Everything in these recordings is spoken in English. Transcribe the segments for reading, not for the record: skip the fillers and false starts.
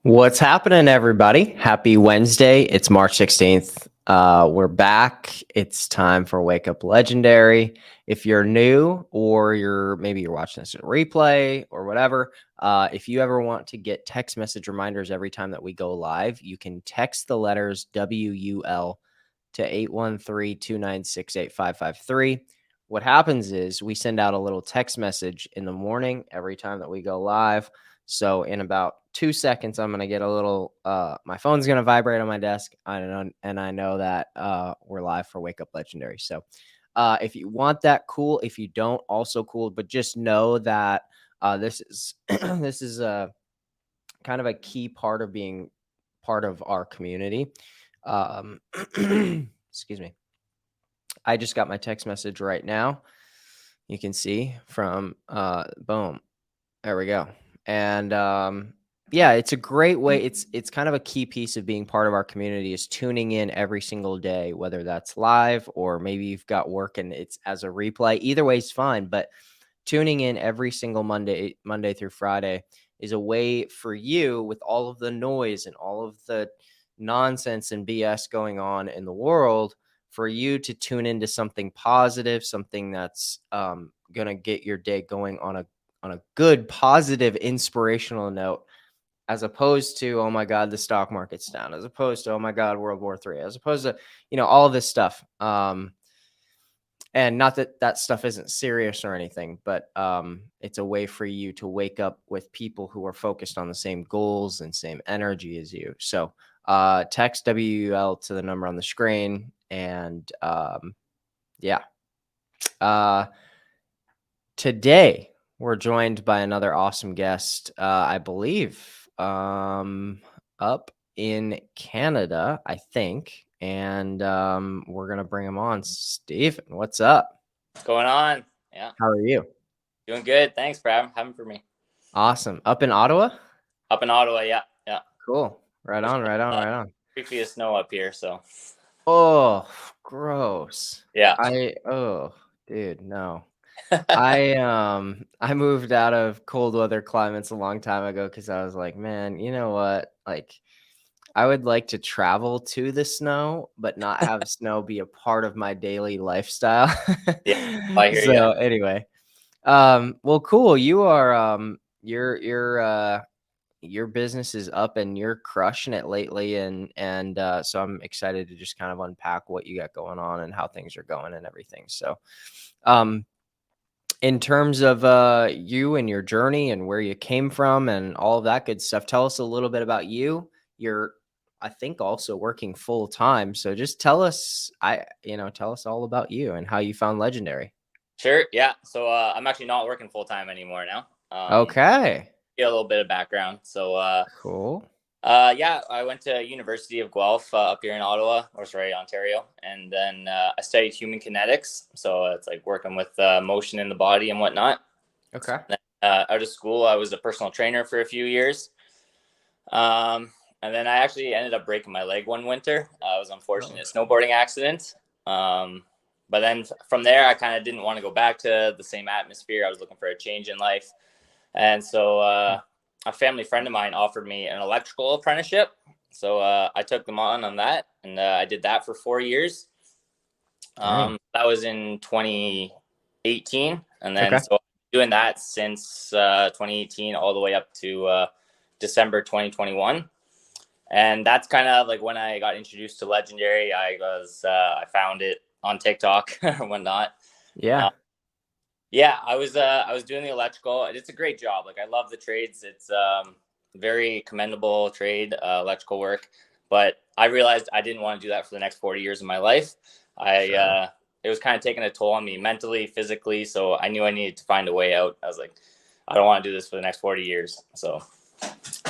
What's happening, everybody? Happy Wednesday. It's March 16th. We're back. It's time for Wake Up Legendary. If you're new or maybe you're watching this in replay or whatever, if you ever want to get text message reminders every time that we go live, you can text the letters WUL to 813-296-8553. What happens is we send out a little text message in the morning every time that we go live. So in about 2 seconds, I'm going to get a little, my phone's going to vibrate on my desk. I know, and I know that we're live for Wake Up Legendary. So if you want that, cool. If you don't, also cool. But just know that this is this is a kind of a key part of being part of our community. Excuse me. I just got my text message right now. You can see from boom. There we go. And yeah, it's a great way. It's kind of a key piece of being part of our community is tuning in every single day, whether that's live or maybe you've got work and it's as a replay. Either way is fine, but tuning in every single Monday through Friday is a way for you, with all of the noise and all of the nonsense and BS going on in the world, for you to tune into something positive, something that's gonna get your day going on a good, positive, inspirational note, as opposed to, oh my God, the stock market's down, as opposed to, oh my God, World War III, as opposed to, all of this stuff. And not that that stuff isn't serious or anything, but it's a way for you to wake up with people who are focused on the same goals and same energy as you. So text WUL to the number on the screen. And yeah. Today, we're joined by another awesome guest, I believe, up in Canada, I think. And we're going to bring him on. Steven, what's up? What's going on? Yeah. How are you? Doing good. Thanks for having for me. Awesome. Up in Ottawa? Up in Ottawa, yeah. Cool. Right on. Briefly of snow up here, so. Oh, gross. Yeah. Dude, no. I moved out of cold weather climates a long time ago because I was like, man, you know what? Like, I would like to travel to the snow, but not have snow be a part of my daily lifestyle. Yeah, I hear So you. anyway, well, cool. You are your business is up and you're crushing it lately, and so I'm excited to just kind of unpack what you got going on and how things are going and everything. So, in terms of you and your journey and where you came from and all of that good stuff, tell us a little bit about you. You're, I think, also working full time. So just tell us, tell us all about you and how you found Legendary. Sure. Yeah. So I'm actually not working full time anymore now. Okay. Get a little bit of background. So cool. Yeah, I went to University of Guelph up here in Ottawa, or sorry, Ontario, and then I studied human kinetics. So it's like working with motion in the body and whatnot. Okay. Then, out of school, I was a personal trainer for a few years. And then I actually ended up breaking my leg one winter. It was an unfortunate snowboarding accident. But then from there, I kind of didn't want to go back to the same atmosphere. I was looking for a change in life. And so a family friend of mine offered me an electrical apprenticeship. So I took them on that, and I did that for 4 years. That was in 2018. And then so I'm doing that since 2018 all the way up to December 2021. And that's kind of like when I got introduced to Legendary. I found it on TikTok or whatnot. Yeah. I was doing the electrical. It's a great job. Like, I love the trades. It's very commendable trade, electrical work. But I realized I didn't want to do that for the next 40 years of my life. It was kind of taking a toll on me mentally, physically. So I knew I needed to find a way out. I was like, I don't want to do this for the next 40 years. So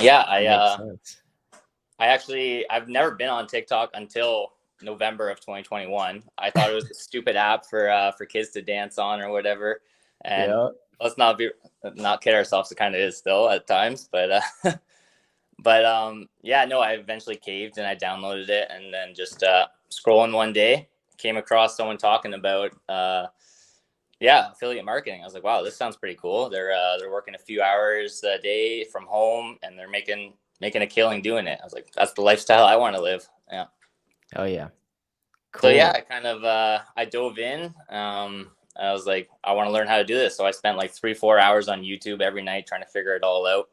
yeah, I've never been on TikTok until November of 2021. I thought it was a stupid app for kids to dance on or whatever. And let's not kid ourselves. It kind of is still at times, but yeah, no, I eventually caved and I downloaded it, and then just scrolling one day, came across someone talking about affiliate marketing. I was like, wow, this sounds pretty cool. They're working a few hours a day from home, and they're making making a killing doing it. I was like, that's the lifestyle I want to live. Yeah. Oh yeah. So yeah, Cool. I kind of I dove in. I was like, I want to learn how to do this. So I spent like 3-4 hours on YouTube every night trying to figure it all out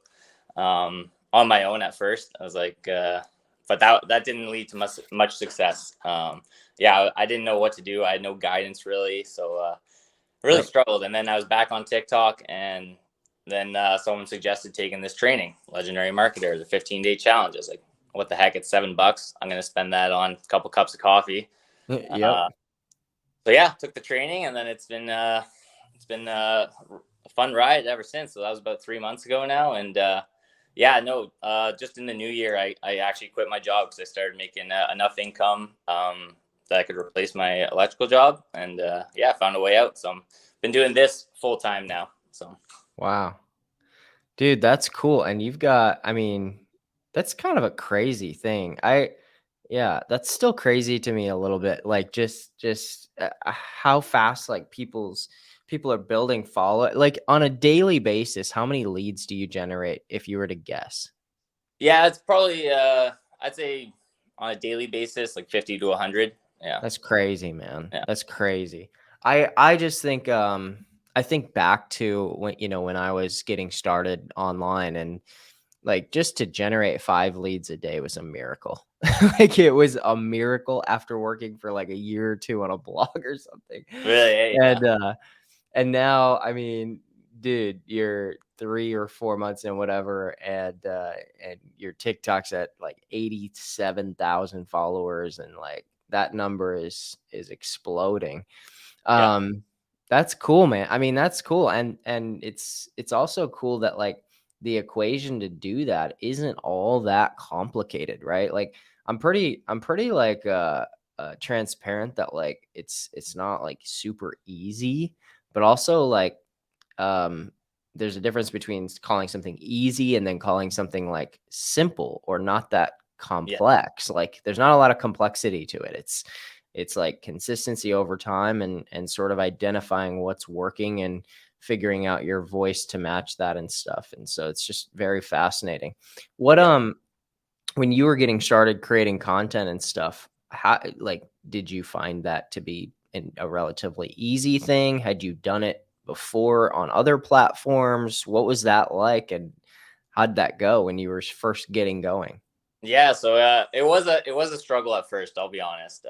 on my own at first. I was like, but that didn't lead to much success. Yeah, I didn't know what to do. I had no guidance really, so really Yep. struggled. And then I was back on TikTok, and then someone suggested taking this training, Legendary Marketer, the 15-day challenge. I was like, what the heck? It's $7. I'm going to spend that on a couple cups of coffee. Yep. Uh, so yeah, took the training, and then it's been a fun ride ever since. So that was about 3 months ago now, and yeah, no, just in the new year, I actually quit my job because I started making enough income that I could replace my electrical job, and yeah, found a way out. So I'm been doing this full time now. So Wow. Dude, that's cool. And you've got, I mean, that's kind of a crazy thing. Yeah, that's still crazy to me a little bit. Like just how fast like people are building follow like on a daily basis. How many leads do you generate if you were to guess? yeah, it's probably I'd say on a daily basis like 50 to 100. Yeah, That's crazy, man. yeah, That's crazy. I just think I think back to when when I was getting started online and like just to generate 5 leads a day was a miracle. Like it was a miracle after working for like a year or 2 on a blog or something. really, yeah, And now, I mean, dude, you're 3 or 4 months in whatever, and your TikTok's at like 87,000 followers, and like that number is exploding. yeah, Um, that's cool, man. I mean, that's cool, and it's also cool that like the equation to do that isn't all that complicated, right? Like I'm pretty like transparent that like it's not like super easy, but also like um there's a difference between calling something easy and then calling something like simple or not that yeah, complex. Like there's not a lot of complexity to it. It's like consistency over time and sort of identifying what's working and figuring out your voice to match that and stuff. And so it's just very fascinating. What yeah. when you were getting started creating content and stuff, how like did you find that to be a relatively easy thing? Had you done it before on other platforms? What was that like, and how'd that go when you were first getting going? Yeah, so it was a struggle at first. I'll be honest.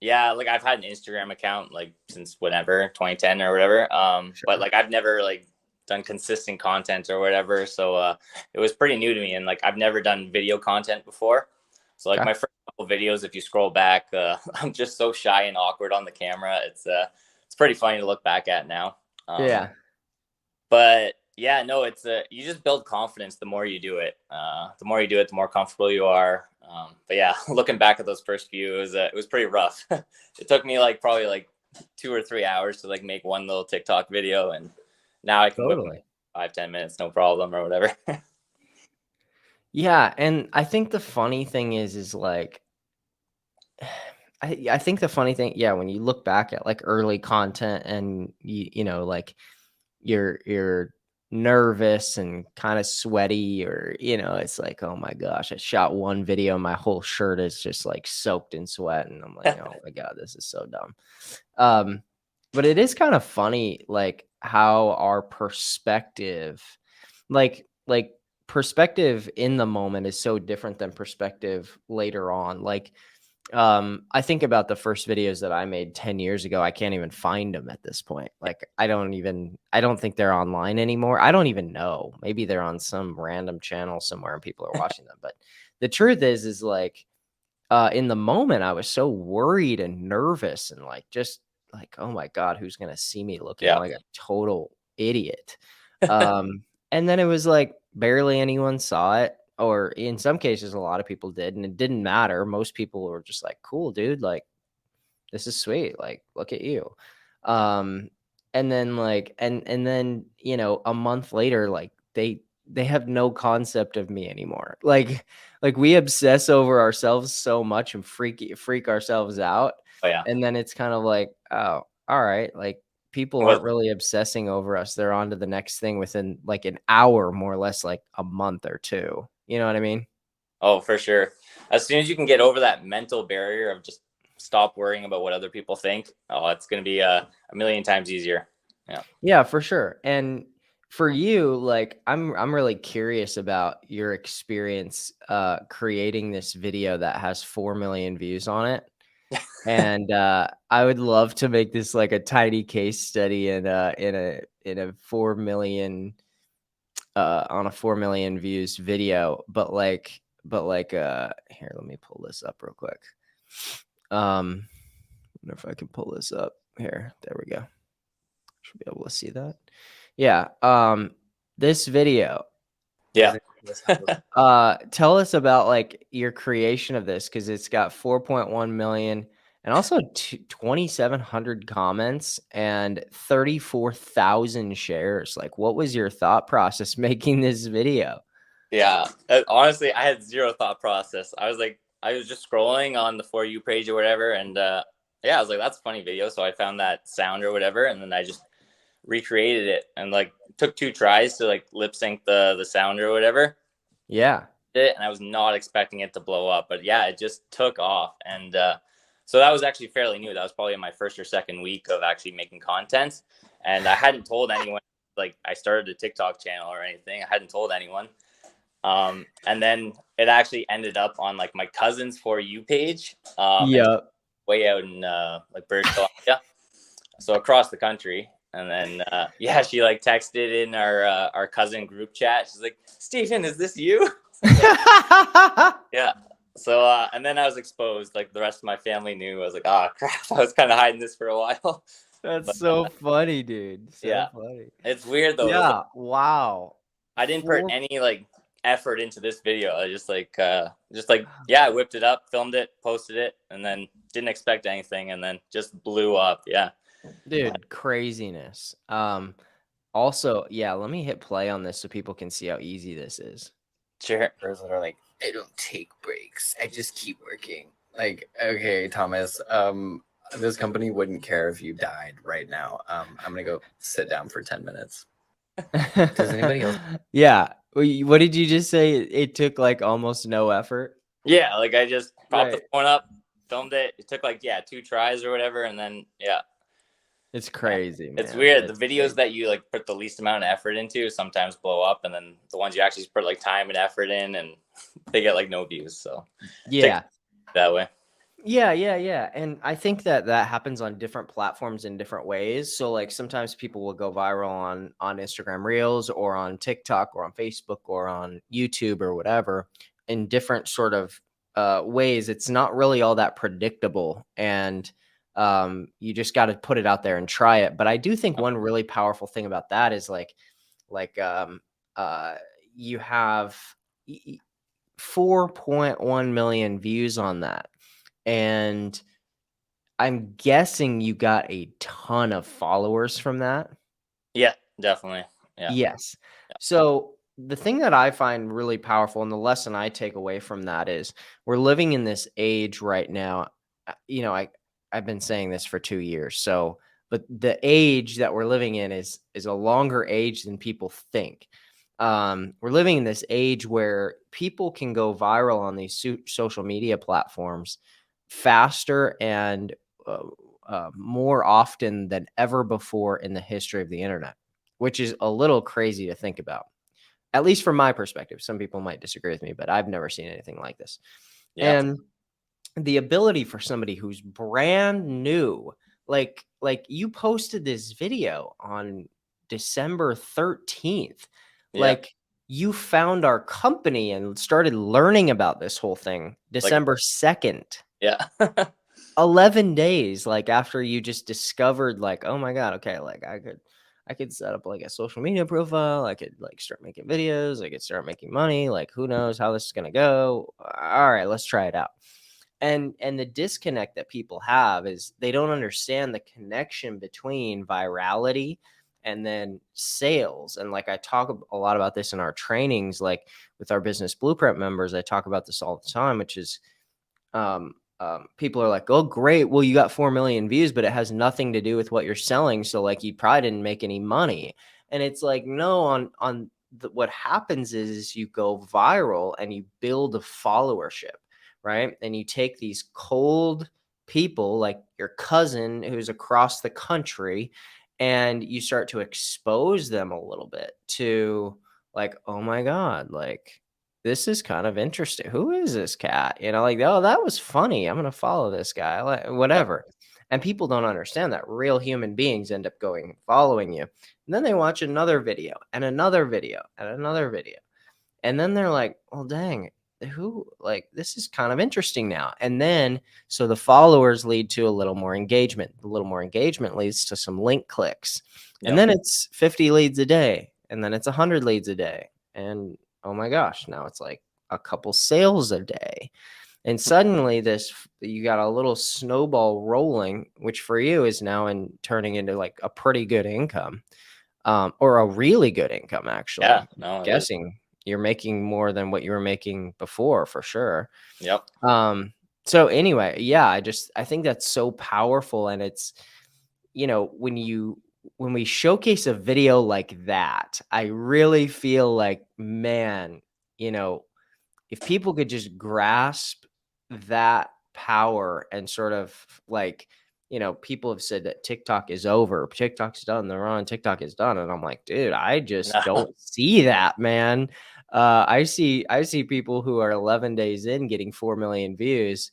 Yeah, like I've had an Instagram account like since whenever 2010 or whatever. But Sure. like I've never like done consistent content or whatever. So it was pretty new to me, and like I've never done video content before. So like Okay. my first couple videos, if you scroll back, I'm just so shy and awkward on the camera. It's pretty funny to look back at now. Um, Yeah. but yeah, no, it's you just build confidence the more you do it. The more you do it, the more comfortable you are. But yeah, looking back at those first few, it was pretty rough. It took me like probably like 2 or 3 hours to like make one little TikTok video, and now I can whip them Totally. 5-10 minutes, no problem or whatever. Yeah, and I think the funny thing is like I think the funny thing, yeah, when you look back at like early content and like you're nervous and kind of sweaty, or it's like, oh my gosh, I shot one video, my whole shirt is just like soaked in sweat, and I'm like, oh my god, this is so dumb. um but it is kind of funny like how our perspective, like perspective in the moment is so different than perspective later on. Like I think about the first videos that I made 10 years ago. I can't even find them at this point. Like I don't think they're online anymore. I don't even know. Maybe they're on some random channel somewhere and people are watching them. But the truth is like in the moment I was so worried and nervous and like just like, oh my God, who's gonna see me looking Yeah, like a total idiot? And then it was like barely anyone saw it, or in some cases a lot of people did, and it didn't matter. Most people were just like, cool, dude, like this is sweet, like look at you. um and then like and then a month later, like they have no concept of me anymore. Like we obsess over ourselves so much and freak ourselves out, oh yeah. and then it's kind of like, oh, all right, like people Was aren't really obsessing over us. They're on to the next thing within like an hour, more or less, like a month or two. You know what I mean? Oh, for sure. As soon as you can get over that mental barrier of just stop worrying about what other people think, oh, it's going to be a million times easier. Yeah. Yeah, for sure. And for you, like I'm really curious about your experience creating this video that has 4 million views on it. And I would love to make this like a tiny case study in a 4 million on a 4 million views video, but here, let me pull this up real quick. I wonder if I can pull this up here. There we go. Should be able to see that. Yeah. This video. Yeah. Tell us about like your creation of this, because it's got 4.1 million and also 2,700 comments and 34,000 shares. Like, what was your thought process making this video? Yeah. Honestly, I had zero thought process. I was just scrolling on the For You page or whatever. And yeah, I was like, that's a funny video. So I found that sound or whatever. And then I just recreated it and like took 2 tries to like lip sync the sound or whatever. Yeah. And I was not expecting it to blow up, but yeah, it just took off. And so that was actually fairly new. That was probably in my first or second week of actually making content. And I hadn't told anyone, like I started a TikTok channel or anything. I hadn't told anyone. And then it actually ended up on like my cousin's For You page. And Yeah. way out in like British Columbia. So across the country. And then yeah, she like texted in our cousin group chat. She's like, Stephen, is this you? Yeah. So and then I was exposed. Like the rest of my family knew. I was like, oh crap, I was kind of hiding this for a while. That's But so funny, dude. So yeah, funny. it's weird though. Like, Yeah. Wow. I didn't put 4 any like effort into this video. I just like yeah, I whipped it up, filmed it, posted it, and then didn't expect anything, and then just blew up. Yeah. Dude, craziness. Also, yeah, let me hit play on this so people can see how easy this is. Sure. That are like, I don't take breaks. I just keep working. Like, okay, Thomas, this company wouldn't care if you died right now. I'm gonna go sit down for 10 minutes. Does anybody else? Yeah. What did you just say? It took like almost no effort. Yeah, like I just popped the Right. phone up, filmed it. It took like 2 tries or whatever, and then yeah. It's crazy, man. It's weird. It's The videos crazy. that you like put the least amount of effort into sometimes blow up, and then the ones you actually put like time and effort in, and they get like no views. So Yeah. that way. Yeah. And I think that happens on different platforms in different ways. So like sometimes people will go viral on Instagram Reels or on TikTok or on Facebook or on YouTube or whatever in different sort of ways. It's not really all that predictable, and you just got to put it out there and try it. But I do think one really powerful thing about that is like you have 4.1 million views on that. And I'm guessing you got a ton of followers from that. Yeah, definitely. Yeah. Yes. So the thing that I find really powerful and the lesson I take away from that is we're living in this age right now. I've been saying this for 2 years. So, but the age that we're living in is a longer age than people think. We're living in this age where people can go viral on these social media platforms faster and more often than ever before in the history of the internet, which is a little crazy to think about, at least from my perspective. Some people might disagree with me, but I've never seen anything like this. Yeah. And the ability for somebody who's brand new, like you posted this video on December 13th, Yeah. like you found our company and started learning about this whole thing December 2nd. Yeah. 11 days like after you just discovered, like, oh my god, okay, like I could set up like a social media profile, I could like start making videos, I could start making money, like who knows how this is going to go. All right, let's try it out. And the disconnect that people have is they don't understand the connection between virality and then sales. And like I talk a lot about this in our trainings, like with our business blueprint members, I talk about this all the time, which is people are like, oh great, well you got 4 million views, but it has nothing to do with what you're selling, so like you probably didn't make any money. And it's like, no, on what happens is you go viral and you build a followership, right? And you take these cold people like your cousin who's across the country, and you start to expose them a little bit to like, oh my God, like this is kind of interesting. Who is this cat? You know, like, oh, that was funny. I'm gonna follow this guy, like whatever. And people don't understand that real human beings end up going following you. And then they watch another video and another video and another video. And then they're like, well, dang, who, like, this is kind of interesting now. And then, so the followers lead to a little more engagement. A little more engagement leads to some link clicks. And then it's 50 leads a day. And then it's 100 leads a day. And oh my gosh, now it's like a couple sales a day. And suddenly you got a little snowball rolling, which for you is now turning into like a pretty good income, or a really good income, actually. Yeah, no, I'm guessing you're making more than what you were making before, for sure. Yep. So anyway, yeah, I think that's so powerful. And it's, you know, when we showcase a video like that, I really feel like, man, you know, if people could just grasp that power and sort of like, you know, people have said that TikTok is over, TikTok's done, they're on, TikTok is done. And I'm like, dude, I just don't see that, man. I see people who are 11 days in getting 4 million views.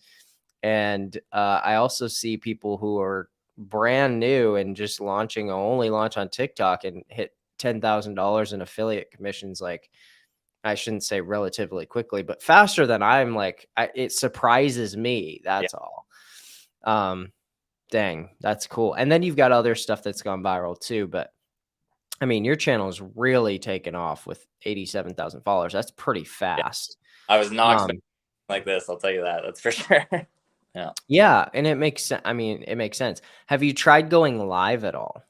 And I also see people who are brand new and just only launch on TikTok and hit $10,000 in affiliate commissions. Like, I shouldn't say relatively quickly, but faster than I'm like, it surprises me. That's all. Dang, that's cool. And then you've got other stuff that's gone viral too. But I mean, your channel is really taken off with 87,000 followers. That's pretty fast. I was not expecting like this. I'll tell you that. That's for sure. Yeah. Yeah. And it makes sense. I mean, it makes sense. Have you tried going live at all?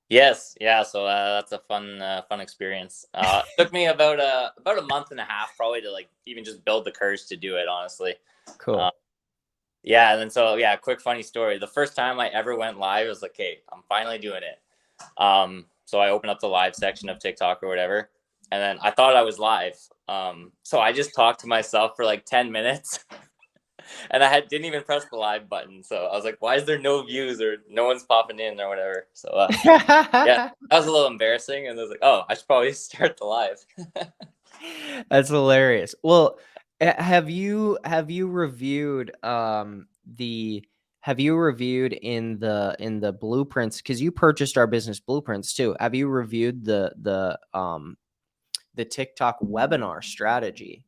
Yes. Yeah. So that's a fun experience. It took me about a month and a half probably to like even just build the courage to do it, honestly. Cool. Yeah. And then, so yeah, quick funny story. The first time I ever went live, I was like, okay, I'm finally doing it. So I opened up the live section of TikTok or whatever, and then I thought I was live. So I just talked to myself for like 10 minutes. And I didn't even press the live button. So I was like, why is there no views or no one's popping in or whatever? So yeah, that was a little embarrassing. And I was like, oh, I should probably start the live. That's hilarious. Well, have you reviewed in the blueprints, because you purchased our business blueprints too? Have you reviewed the TikTok webinar strategy?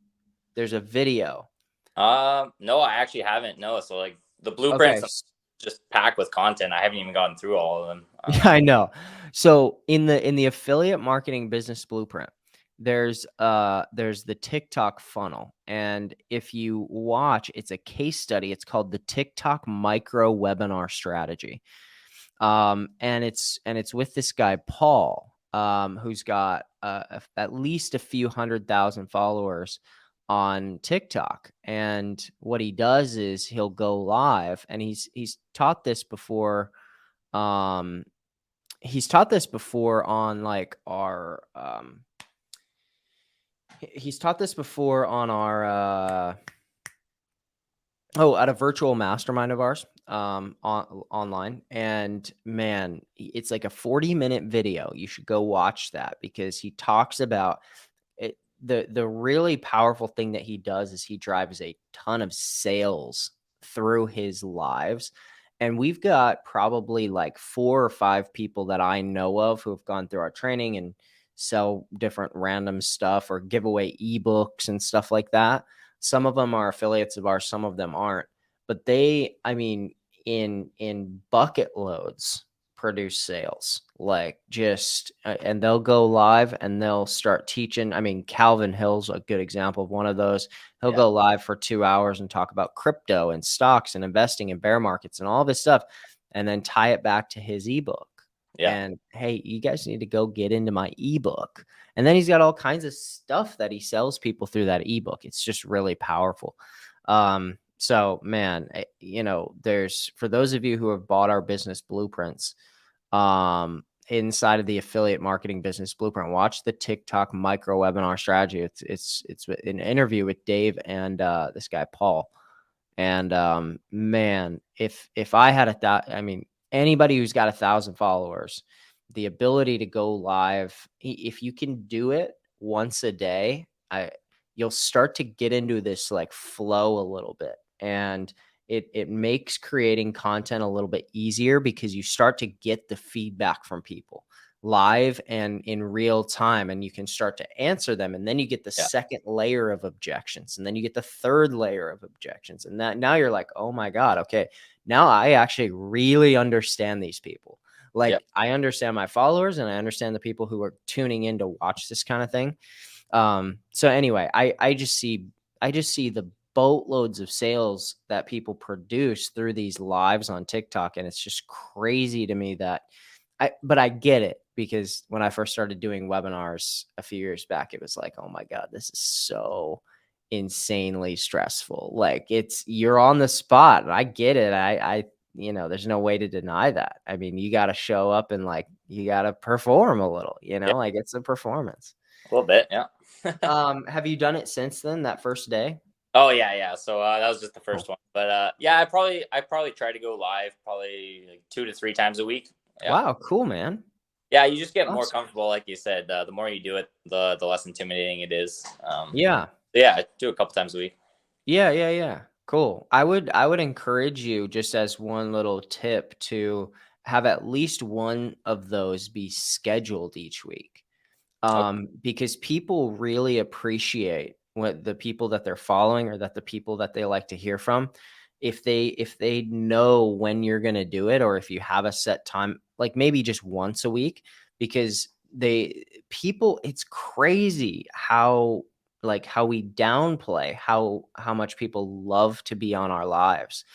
There's a video. No, I actually haven't. No. So like the blueprints just packed with content. I haven't even gotten through all of them. Yeah, I know. So in the affiliate marketing business blueprint, there's the TikTok funnel. And if you watch, it's a case study. It's called the TikTok micro webinar strategy. And it's with this guy, Paul, who's got at least a few 100,000 followers on TikTok. And what he does is he'll go live, and he's taught this before. He's taught this before on like our he's taught this before on our at a virtual mastermind of ours online. And man, it's like a 40-minute video. You should go watch that, because he talks about it. The really powerful thing that he does is he drives a ton of sales through his lives. And we've got probably like 4 or 5 people that I know of who have gone through our training and sell different random stuff or give away ebooks and stuff like that. Some of them are affiliates of ours, some of them aren't. But they, I mean, in bucket loads, produce sales, like just, and they'll go live and they'll start teaching. I mean, Calvin Hill's a good example of one of those. He'll go live for 2 hours and talk about crypto and stocks and investing in bear markets and all this stuff, and then tie it back to his ebook. And hey, you guys need to go get into my ebook. And then he's got all kinds of stuff that he sells people through that ebook. It's just really powerful. So man, you know, there's, for those of you who have bought our business blueprints, inside of the affiliate marketing business blueprint. Watch the TikTok micro webinar strategy. It's an interview with Dave and this guy Paul. And man, if I had I mean, anybody who's got 1,000 followers, the ability to go live, if you can do it once a day, you'll start to get into this like flow a little bit, and it makes creating content a little bit easier because you start to get the feedback from people live and in real time, and you can start to answer them, and then you get the second layer of objections, and then you get the third layer of objections, and that now you're like, oh my god, okay, now I actually really understand these people. Like I understand my followers, and I understand the people who are tuning in to watch this kind of thing. So anyway, I just see the boatloads of sales that people produce through these lives on TikTok, and it's just crazy to me that but I get it, because when I first started doing webinars a few years back, it was like, oh my god, this is so insanely stressful. Like you're on the spot, and I get it. I there's no way to deny that. I mean, you got to show up and like you got to perform a little, like it's a performance. A little bit, yeah. Have you done it since then, that first day? Oh yeah. So that was just the first one, but yeah, I probably try to go live probably like 2 to 3 times a week. Yeah. Wow, cool, man. Yeah, you just get more comfortable, like you said. The more you do it, the less intimidating it is. Yeah, I do it a couple times a week. Yeah. Cool. I would encourage you, just as one little tip, to have at least one of those be scheduled each week. Because people really appreciate what the people that they're following, or that the people that they like to hear from, if they know when you're going to do it, or if you have a set time, like maybe just once a week, because it's crazy how we downplay how much people love to be on our lives.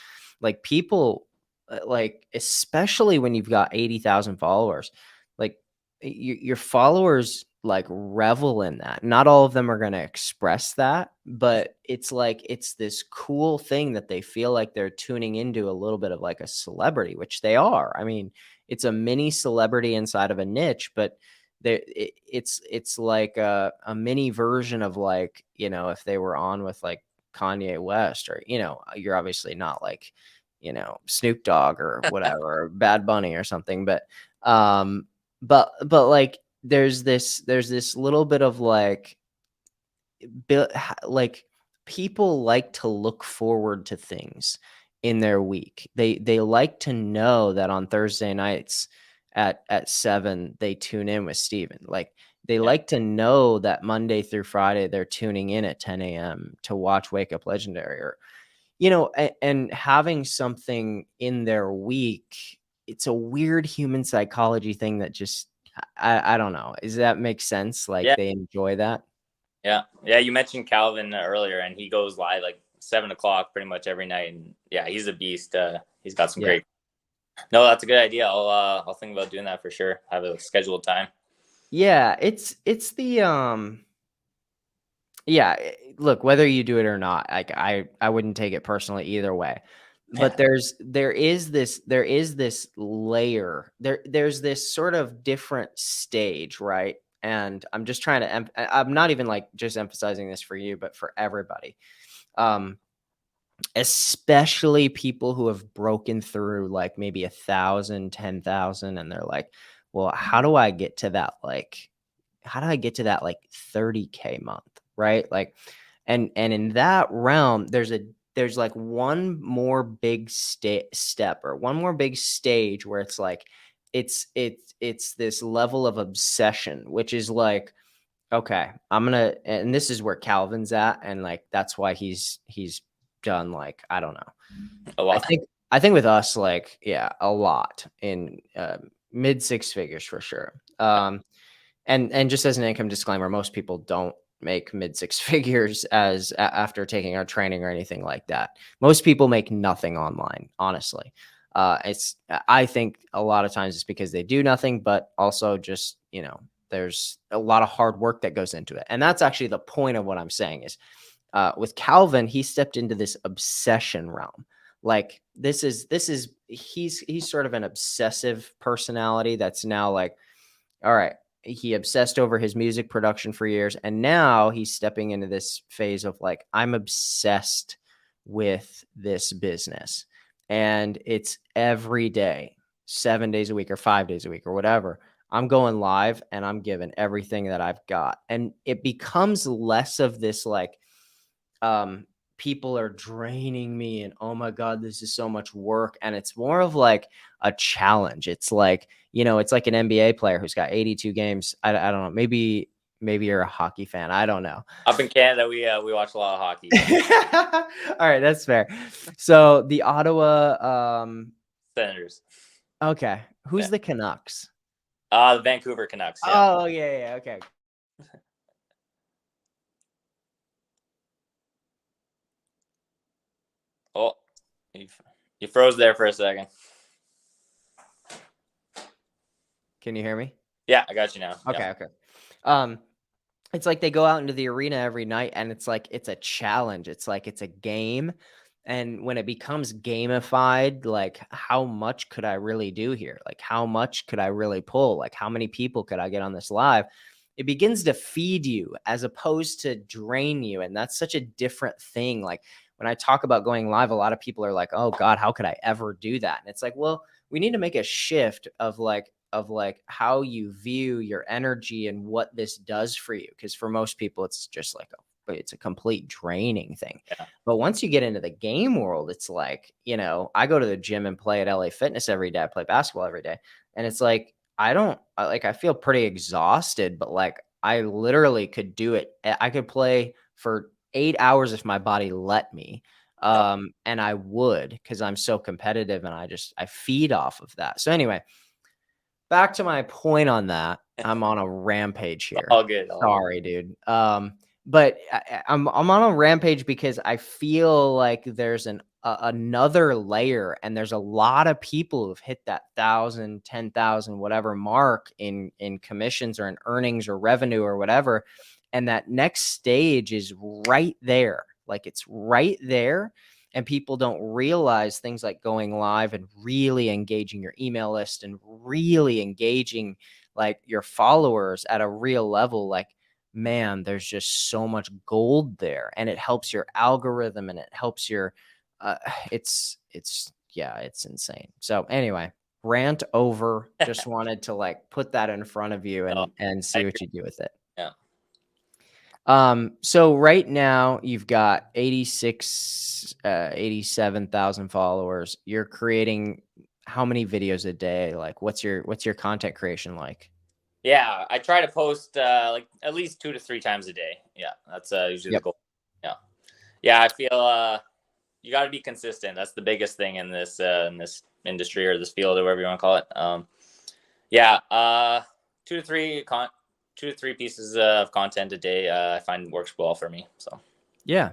Like people, like especially when you've got 80,000 followers, like your followers like revel in that. Not all of them are going to express that, but it's like it's this cool thing that they feel like they're tuning into a little bit of like a celebrity, which they are. I mean, it's a mini celebrity inside of a niche, but it's like a mini version of like, if they were on with like Kanye West, or you're obviously not like Snoop Dogg or whatever, or Bad Bunny or something, but like there's this little bit of like people like to look forward to things in their week. They like to know that on Thursday nights at 7 they tune in with Steven. Like they like to know that Monday through Friday they're tuning in at 10 a.m. to watch Wake Up Legendary, or and having something in their week. It's a weird human psychology thing that just I don't know. Does that make sense? Like they enjoy that? Yeah. You mentioned Calvin earlier, and he goes live like 7 o'clock pretty much every night, and yeah, he's a beast. He's got some great. No, that's a good idea. I'll think about doing that for sure. Have a scheduled time. Yeah, it's the yeah, look, whether you do it or not, like I wouldn't take it personally either way. But there is this layer. There's this sort of different stage, right? And I'm just trying to I'm not even like just emphasizing this for you, but for everybody. Especially people who have broken through like maybe 1,000, 10,000, and they're like, well, how do I get to that like 30K month, right? Like and in that realm, there's like one more big step, or one more big stage, where it's like it's this level of obsession, which is like, okay, and this is where Calvin's at, and like that's why he's done like, I don't know, a lot. I think with us, like, yeah, a lot in mid 6 figures for sure. And just as an income disclaimer, most people don't make mid 6 figures after taking our training or anything like that. Most people make nothing online, honestly. I think a lot of times it's because they do nothing, but also just, there's a lot of hard work that goes into it. And that's actually the point of what I'm saying is, with Calvin, he stepped into this obsession realm. Like he's sort of an obsessive personality that's now like, all right, he obsessed over his music production for years, and now he's stepping into this phase of like, I'm obsessed with this business, and it's every day, 7 days a week or 5 days a week or whatever. I'm going live and I'm giving everything that I've got, and it becomes less of this like, people are draining me and oh my God, this is so much work. And it's more of like a challenge. It's like, it's like an NBA player who's got 82 games. I don't know. Maybe you're a hockey fan. I don't know. Up in Canada, we watch a lot of hockey. All right, that's fair. So the Ottawa Senators. Okay. Who's the Canucks? The Vancouver Canucks. Yeah. Oh, yeah, okay. Oh, you froze there for a second. Can you hear me? Yeah, I got you now. Okay, yeah. Okay. It's like they go out into the arena every night and it's like it's a challenge. It's like it's a game. And when it becomes gamified, like how much could I really do here? Like how much could I really pull? Like how many people could I get on this live? It begins to feed you as opposed to drain you. And that's such a different thing. Like when I talk about going live, a lot of people are like, oh God, how could I ever do that? And it's like, well, we need to make a shift of how you view your energy and what this does for you. Because for most people, it's just like it's a complete draining thing. Yeah. But once you get into the game world, it's like, I go to the gym and play at LA Fitness every day. I play basketball every day. And it's like, I feel pretty exhausted, but like I literally could do it. I could play for 8 hours if my body let me. And I would, because I'm so competitive and I feed off of that. So anyway, back to my point on that. I'm on a rampage here. All good. Sorry, dude. But I'm on a rampage because I feel like there's another layer, and there's a lot of people who've hit that 1,000, 10,000, whatever mark in commissions or in earnings or revenue or whatever. And that next stage is right there. Like it's right there. And people don't realize things like going live and really engaging your email list and really engaging like your followers at a real level. Like, man, there's just so much gold there, and it helps your algorithm and it helps your, it's insane. So anyway, rant over. Just wanted to like put that in front of you and see what you do with it. Yeah. So right now you've got 87,000 followers. You're creating how many videos a day? Like what's your content creation like? Yeah, I try to post like at least 2 to 3 times a day. Yeah, that's usually the goal. Yeah, I feel you got to be consistent. That's the biggest thing in this industry or this field or whatever you want to call it. 2 to 3 pieces of content a day. I find works well for me. So yeah,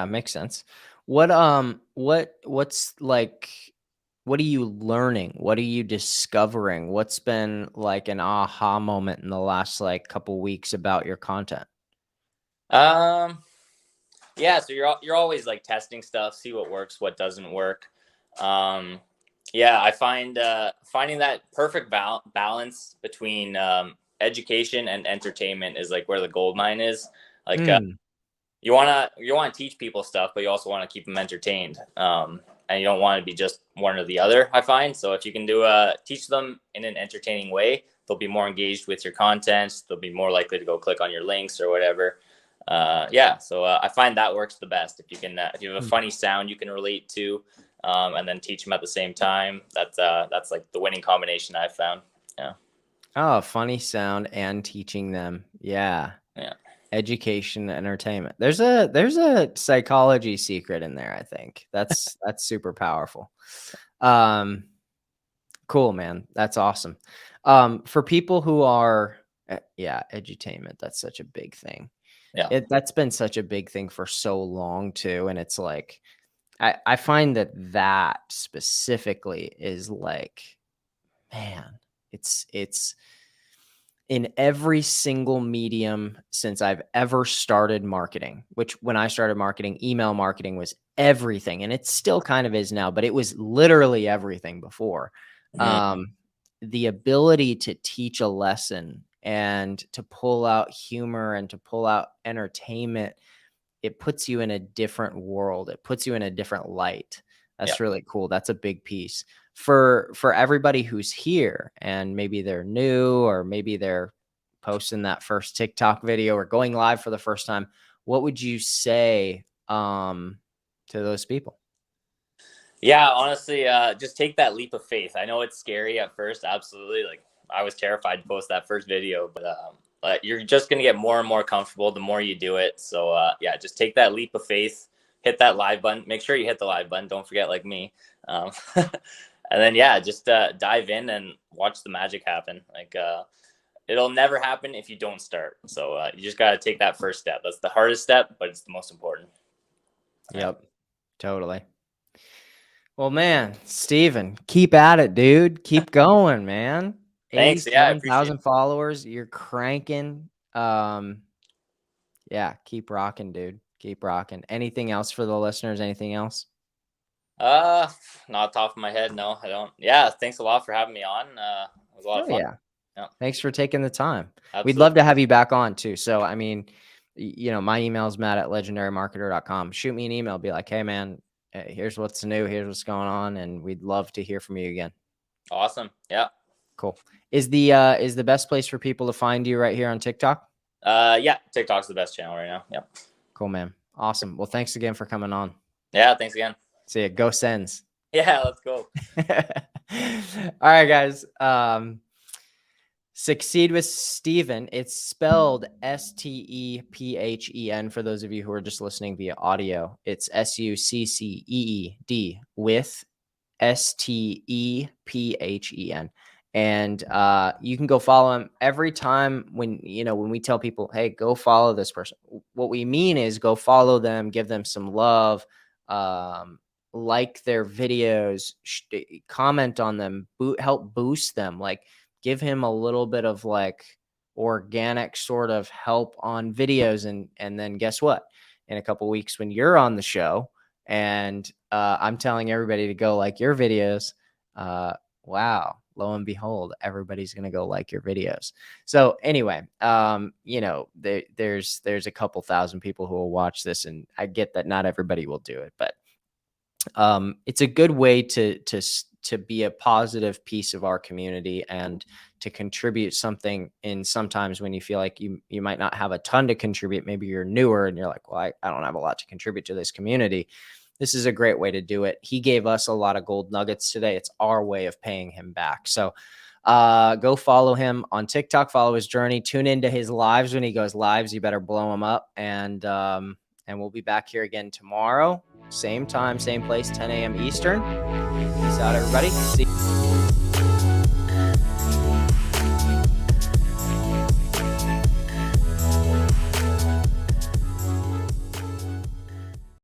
makes sense. What's like? What are you learning? What are you discovering? What's been like an aha moment in the last like couple weeks about your content? Yeah, so you're always like testing stuff, see what works, what doesn't work. Yeah, I find finding that perfect balance between education and entertainment is like where the gold mine is. Like you wanna teach people stuff, but you also want to keep them entertained. And you don't want to be just one or the other, I find. So if you can teach them in an entertaining way, they'll be more engaged with your content. They'll be more likely to go click on your links or whatever. So I find that works the best. If you can, if you have a funny sound you can relate to, and then teach them at the same time, that's like the winning combination I've found. Yeah. Oh, funny sound and teaching them. Yeah. Yeah. Education, entertainment. There's a psychology secret in there. I think that's super powerful. Cool, man. That's awesome. For people who are, edutainment. That's such a big thing. Yeah. That's been such a big thing for so long too. And it's like, I find that specifically is like, man, it's in every single medium since I've ever started marketing, which when I started marketing, email marketing was everything. And it still kind of is now, but it was literally everything before. The ability to teach a lesson and to pull out humor and to pull out entertainment, it puts you in a different world. It puts you in a different light. That's really cool. That's a big piece for everybody who's here and maybe they're new or maybe they're posting that first TikTok video or going live for the first time. What would you say to those people? Yeah, honestly, just take that leap of faith. I know it's scary at first. Absolutely. Like I was terrified to post that first video, but you're just going to get more and more comfortable the more you do it. So yeah, just take that leap of faith, hit that live button, make sure you hit the live button. Don't forget like me. And then, yeah, just dive in and watch the magic happen. Like it'll never happen if you don't start. So you just got to take that first step. That's the hardest step, but it's the most important. Yep, totally. Well, man, Steven, keep at it, dude. Keep going, man. Thanks. Yeah, I appreciate 87,000 followers. You're cranking. Yeah, keep rocking, dude. Keep rocking. Anything else for the listeners? Anything else? Not top of my head. No, I don't. Yeah, thanks a lot for having me on. It was a lot of fun. Yeah. Thanks for taking the time. Absolutely. We'd love to have you back on too. So, I mean, you know, my email is matt@legendarymarketer.com. Shoot me an email. Be like, hey, man, here's what's new. Here's what's going on. And we'd love to hear from you again. Awesome. Yeah. Cool. Is the best place for people to find you right here on TikTok? Yeah, TikTok's the best channel right now. Yep. Cool, man. Awesome. Well, thanks again for coming on. Yeah, thanks again. See ya. Go Sens. Yeah, let's go. All right, guys. Succeed with Steven. It's spelled Stephen for those of you who are just listening via audio. It's Succeed with Stephen. And you can go follow him every time when we tell people, hey, go follow this person. What we mean is go follow them, give them some love, like their videos, comment on them, help boost them, like give him a little bit of like organic sort of help on videos. And then guess what? In a couple of weeks when you're on the show and I'm telling everybody to go like your videos, wow, lo and behold, everybody's going to go like your videos. So anyway, there's a couple thousand people who will watch this, and I get that not everybody will do it, but it's a good way to be a positive piece of our community and to contribute something in sometimes when you feel like you might not have a ton to contribute. Maybe you're newer and you're like, well, I don't have a lot to contribute to this community. This is a great way to do it. He gave us a lot of gold nuggets today. It's our way of paying him back. So go follow him on TikTok, follow his journey, tune into his lives. When he goes lives, you better blow him up. And we'll be back here again tomorrow. Same time, same place, 10 a.m. Eastern. Peace out, everybody. See you.